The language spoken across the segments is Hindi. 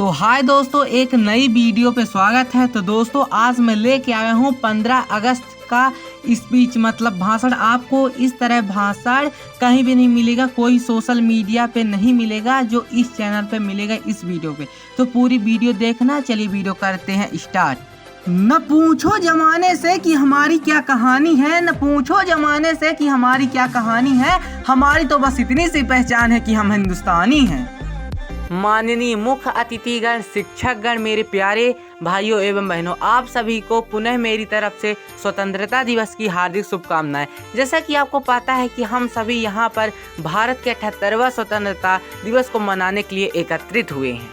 तो हाय दोस्तों, एक नई वीडियो पे स्वागत है। तो दोस्तों आज मैं लेके आया हूँ 15 अगस्त का स्पीच मतलब भाषण। आपको इस तरह भाषण कहीं भी नहीं मिलेगा, कोई सोशल मीडिया पे नहीं मिलेगा जो इस चैनल पे मिलेगा इस वीडियो पे। तो पूरी वीडियो देखना। चलिए वीडियो करते हैं स्टार्ट। न पूछो जमाने से कि हमारी क्या कहानी है, न पूछो जमाने से कि हमारी क्या कहानी है, हमारी तो बस इतनी सी पहचान है कि हम हिंदुस्तानी हैं। माननीय मुख्य अतिथिगण, शिक्षकगण, मेरे प्यारे भाइयों एवं बहनों, आप सभी को पुनः मेरी तरफ से स्वतंत्रता दिवस की हार्दिक शुभकामनाएं। जैसा कि आपको पता है कि हम सभी यहाँ पर भारत के 78वां स्वतंत्रता दिवस को मनाने के लिए एकत्रित हुए हैं।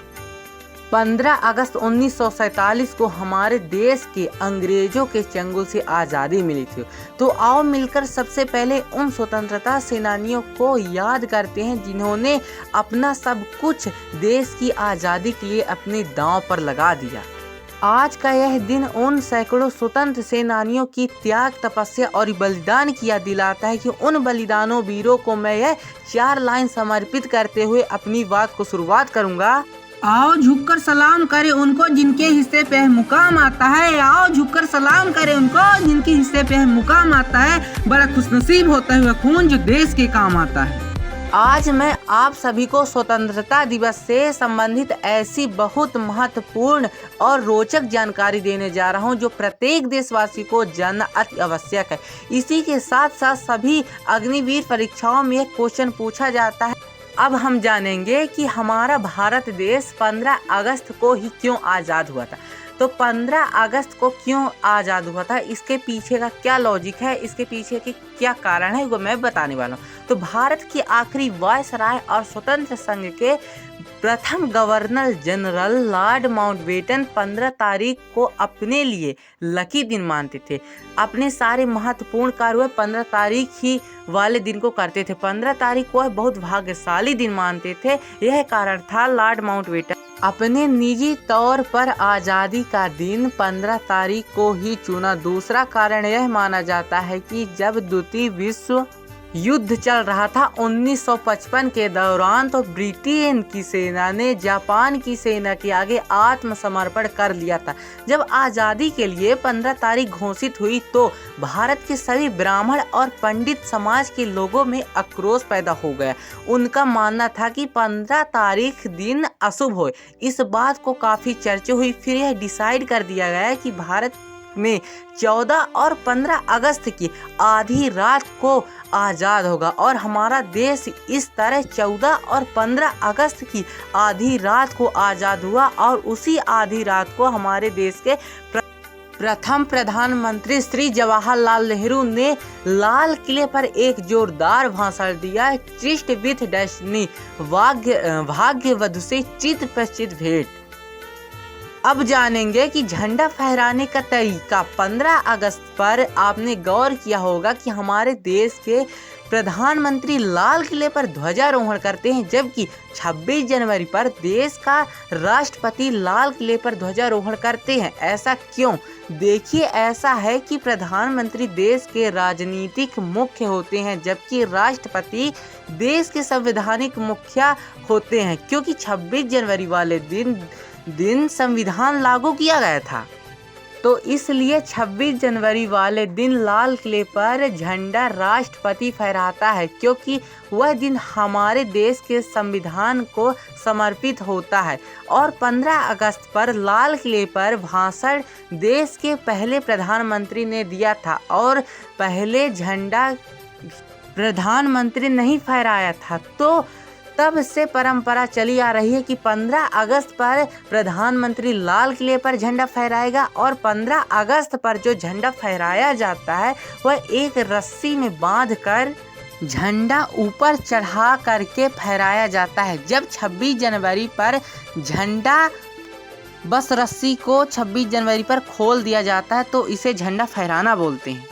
15 अगस्त 1947 को हमारे देश के अंग्रेजों के चंगुल से आज़ादी मिली थी। तो आओ मिलकर सबसे पहले उन स्वतंत्रता सेनानियों को याद करते हैं जिन्होंने अपना सब कुछ देश की आज़ादी के लिए अपने दांव पर लगा दिया। आज का यह दिन उन सैकड़ों स्वतंत्र सेनानियों की त्याग, तपस्या और बलिदान की याद दिलाता है कि उन बलिदानों वीरों को मैं यह 4 लाइन समर्पित करते हुए अपनी बात को शुरुआत करूँगा। आओ झुककर सलाम करें उनको जिनके हिस्से पे मुकाम आता है। आओ झुककर सलाम करें उनको जिनके हिस्से पे मुकाम आता है। बड़ा खुशनसीब होता हुआ खून जो देश के काम आता है। आज मैं आप सभी को स्वतंत्रता दिवस से संबंधित ऐसी बहुत महत्वपूर्ण और रोचक जानकारी देने जा रहा हूं जो प्रत्येक देशवासी को जानना अति आवश्यक है। इसी के साथ साथ सभी अग्निवीर परीक्षाओं में एक क्वेश्चन पूछा जाता है। अब हम जानेंगे कि हमारा भारत देश 15 अगस्त को ही क्यों आज़ाद हुआ था। तो 15 अगस्त को क्यों आज़ाद हुआ था, इसके पीछे का क्या लॉजिक है, इसके पीछे के क्या कारण है, वो मैं बताने वाला हूँ। तो भारत की आखिरी वायसराय और स्वतंत्र संघ के प्रथम गवर्नर जनरल लॉर्ड माउंटबेटन 15 तारीख को अपने लिए लकी दिन मानते थे। अपने सारे महत्वपूर्ण कार्य 15 तारीख ही वाले दिन को करते थे। 15 तारीख को बहुत भाग्यशाली दिन मानते थे। यह कारण था लॉर्ड माउंटबेटन अपने निजी तौर पर आज़ादी का दिन 15 तारीख को ही चुना। दूसरा कारण यह माना जाता है कि जब द्वितीय विश्व युद्ध चल रहा था 1955 के दौरान, तो ब्रिटेन की सेना ने जापान की सेना के आगे आत्मसमर्पण कर लिया था। जब आज़ादी के लिए 15 तारीख घोषित हुई तो भारत के सभी ब्राह्मण और पंडित समाज के लोगों में आक्रोश पैदा हो गया। उनका मानना था कि 15 तारीख दिन अशुभ हो। इस बात को काफ़ी चर्चा हुई। फिर यह डिसाइड कर दिया गया कि भारत में 14 और 15 अगस्त की आधी रात को आज़ाद होगा और हमारा देश इस तरह 14 और 15 अगस्त की आधी रात को आज़ाद हुआ। और उसी आधी रात को हमारे देश के प्रथम प्रधानमंत्री श्री जवाहरलाल नेहरू ने लाल किले पर एक जोरदार भाषण दिया। ट्रिस्ट विथ डेस्टिनी, भाग्यवधु से चित पर चित भेंट। अब जानेंगे कि झंडा फहराने का तरीका। 15 अगस्त पर आपने गौर किया होगा कि हमारे देश के प्रधानमंत्री लाल किले पर ध्वजारोहण करते हैं, जबकि 26 जनवरी पर देश का राष्ट्रपति लाल किले पर ध्वजारोहण करते हैं। ऐसा क्यों? देखिए, ऐसा है कि प्रधानमंत्री देश के राजनीतिक मुख्य होते हैं जबकि राष्ट्रपति देश के संवैधानिक मुखिया होते हैं, क्योंकि 26 जनवरी वाले दिन संविधान लागू किया गया था। तो इसलिए 26 जनवरी वाले दिन लाल किले पर झंडा राष्ट्रपति फहराता है, क्योंकि वह दिन हमारे देश के संविधान को समर्पित होता है। और 15 अगस्त पर लाल किले पर भाषण देश के पहले प्रधानमंत्री ने दिया था और पहले झंडा प्रधानमंत्री नहीं फहराया था। तो तब से परंपरा चली आ रही है कि 15 अगस्त पर प्रधानमंत्री लाल किले पर झंडा फहराएगा और 15 अगस्त पर जो झंडा फहराया जाता है वह एक रस्सी में बांधकर झंडा ऊपर चढ़ा करके फहराया जाता है। जब 26 जनवरी पर झंडा बस रस्सी को 26 जनवरी पर खोल दिया जाता है तो इसे झंडा फहराना बोलते हैं।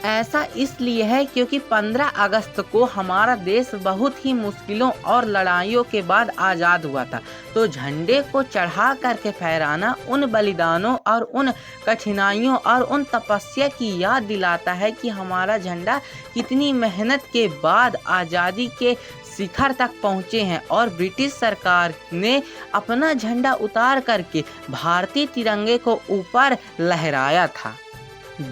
ऐसा इसलिए है क्योंकि 15 अगस्त को हमारा देश बहुत ही मुश्किलों और लड़ाइयों के बाद आज़ाद हुआ था। तो झंडे को चढ़ा करके फहराना उन बलिदानों और उन कठिनाइयों और उन तपस्या की याद दिलाता है कि हमारा झंडा कितनी मेहनत के बाद आज़ादी के शिखर तक पहुँचे हैं और ब्रिटिश सरकार ने अपना झंडा उतार करके भारतीय तिरंगे को ऊपर लहराया था।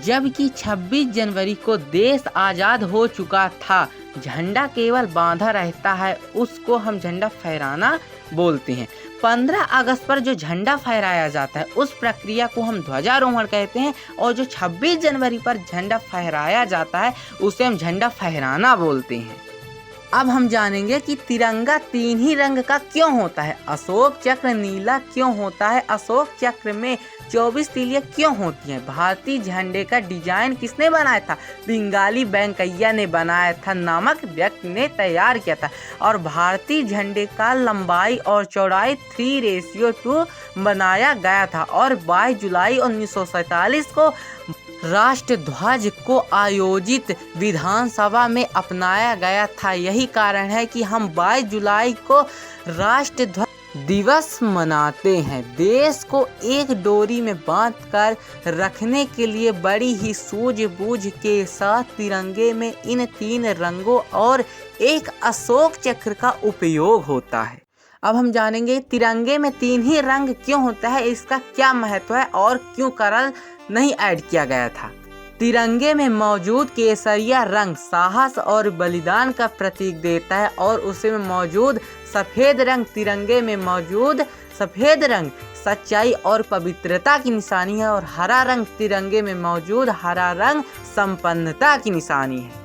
जबकि 26 जनवरी को देश आज़ाद हो चुका था, झंडा केवल बांधा रहता है, उसको हम झंडा फहराना बोलते हैं। 15 अगस्त पर जो झंडा फहराया जाता है उस प्रक्रिया को हम ध्वजारोहण कहते हैं, और जो 26 जनवरी पर झंडा फहराया जाता है उसे हम झंडा फहराना बोलते हैं। अब हम जानेंगे कि तिरंगा 3 ही रंग का क्यों होता है। अशोक चक्र नीला क्यों होता है, अशोक चक्र में 24 तीलियां क्यों होती हैं, भारतीय झंडे का डिजाइन किसने बनाया था, बंगाली वेंकैया ने बनाया था नामक व्यक्ति ने तैयार किया था, और भारतीय झंडे का लंबाई और चौड़ाई 3:2 बनाया गया था, और 22 जुलाई 1947 को राष्ट्र ध्वज को आयोजित विधानसभा में अपनाया गया था। यही कारण है कि हम 22 जुलाई को राष्ट्र ध्वज दिवस मनाते हैं। देश को एक डोरी में बांधकर रखने के लिए बड़ी ही सूझबूझ के साथ तिरंगे में इन 3 रंगों और एक अशोक चक्र का उपयोग होता है। अब हम जानेंगे तिरंगे में 3 ही रंग क्यों होता है, इसका क्या महत्व है और क्यों कलर नहीं ऐड किया गया था। तिरंगे में मौजूद केसरिया रंग साहस और बलिदान का प्रतीक देता है, और उसमें मौजूद सफ़ेद रंग तिरंगे में मौजूद सफ़ेद रंग सच्चाई और पवित्रता की निशानी है, और हरा रंग तिरंगे में मौजूद हरा रंग संपन्नता की निशानी है।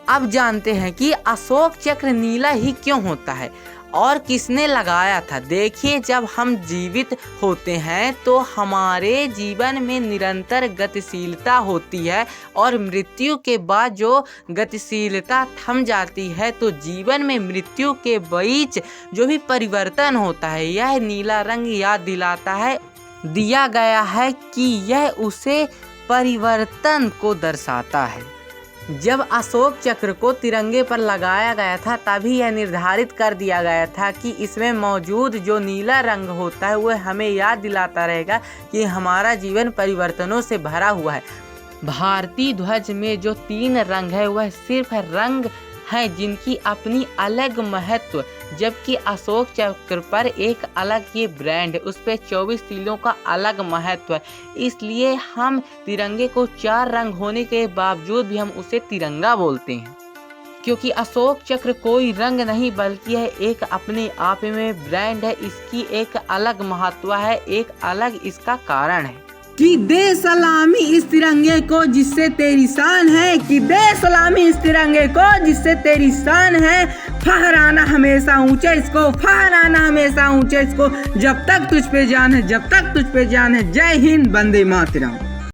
अब जानते हैं कि अशोक चक्र नीला ही क्यों होता है और किसने लगाया था। देखिए, जब हम जीवित होते हैं तो हमारे जीवन में निरंतर गतिशीलता होती है, और मृत्यु के बाद जो गतिशीलता थम जाती है तो जीवन में मृत्यु के बीच जो भी परिवर्तन होता है, यह नीला रंग याद दिलाता है। दिया गया है कि यह उसे परिवर्तन को दर्शाता है। जब अशोक चक्र को तिरंगे पर लगाया गया था तभी यह निर्धारित कर दिया गया था कि इसमें मौजूद जो नीला रंग होता है वह हमें याद दिलाता रहेगा कि हमारा जीवन परिवर्तनों से भरा हुआ है। भारतीय ध्वज में जो 3 रंग है वह सिर्फ रंग हैं जिनकी अपनी अलग महत्व, जबकि अशोक चक्र पर एक अलग ये ब्रांड है, उस पर 24 तीलों का अलग महत्व है। इसलिए हम तिरंगे को 4 रंग होने के बावजूद भी हम उसे तिरंगा बोलते हैं, क्योंकि अशोक चक्र कोई रंग नहीं बल्कि है एक अपने आप में ब्रांड है। इसकी एक अलग महत्व है, एक अलग इसका कारण है कि दे सलामी इस तिरंगे को जिससे तेरी शान है, कि दे सलामी इस तिरंगे को जिससे तेरी शान है, फहराना हमेशा ऊंचे इसको, फहराना हमेशा ऊंचे इसको, जब तक तुझ पे जान है, जब तक तुझ पे जान है। जय हिंद, वंदे मातरम।